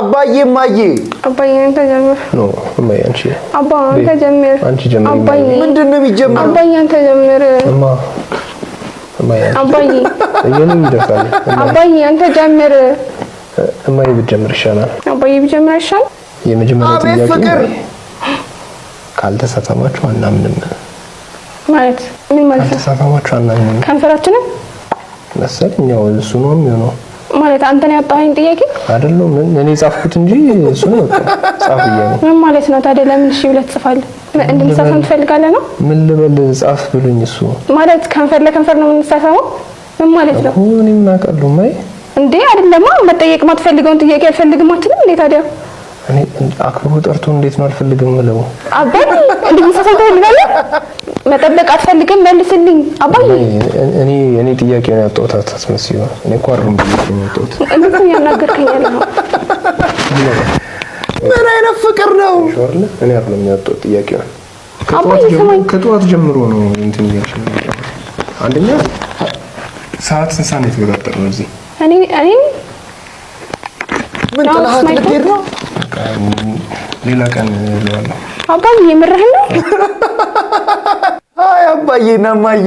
አባዬ ማዬ አባዬ አንተ ጀምር ኖ እማዬ አንቺ አባ አንተ ጀምር አንቺ ጀምር አባዬ ምንድነው የሚጀምረው አባዬ አንተ ጀምር እማዬ አባዬ እየምን ይደርሳል አባዬ አንተ ጀምር እማዬ ብትጀምር ይሻላል አባዬ ብትጀምር ይሻላል የመጀመሪያው ጥያቄ ካልተሳሳማችሁ አናምንም ማለት ምን ማለት ነው ካልተሳሳማችሁ አናምንም ከንፈራችንን መሰለኝ ያው እሱ ነው የሚሆነው ማለት አንተ ነው ያጣኸኝ ጥያቄ አይደለም እኔ ጻፍኩት እንጂ እሱ ነው ጻፍዬ ነው ምን ማለት ነው ታዲያ ለምን እሺ ብለህ ትጽፋለህ እንድንሳሳም ትፈልጋለህ ነው ምን ልበል ጻፍ ብሉኝ እሱ ማለት ከንፈር ለከንፈር ነው የምንሳሳመው ምን ማለት ነው እኔ ምን አውቃለሁ ማይ እንዴ አይደለም መጠየቅ ማትፈልገውን ጥያቄ አልፈልግም አትልም እንዴ ታዲያ እኔ አክብሮ ጠርቶ እንዴት ነው አልፈልግም ምለው አባዬ እንድንሳሳም ትፈልጋለህ መጠበቅ አትፈልግም መልስልኝ አባዬ እኔ ጥያቄ ነው ያጣሁት አታስመስዩ እኔ ቋርም ብዬሽ ነው ያጣሁት እንዴ ያናገርከኝ ያለው ምን አይነት ፍቅር ነው ሾርለ እኔ አይደለም ያጣሁት ጥያቄው ከጧት ጀምሮ ነው እንትን ያልሽ አንደኛ ሰዓት ሰዓት ነው የተገጣጠረው እዚህ እኔ ምን ጥላት ልትሄድ ነው ሌላ ቀን ለዋለሁ አባዬ ምርህን ነው አይ አባዬ እና ማዬ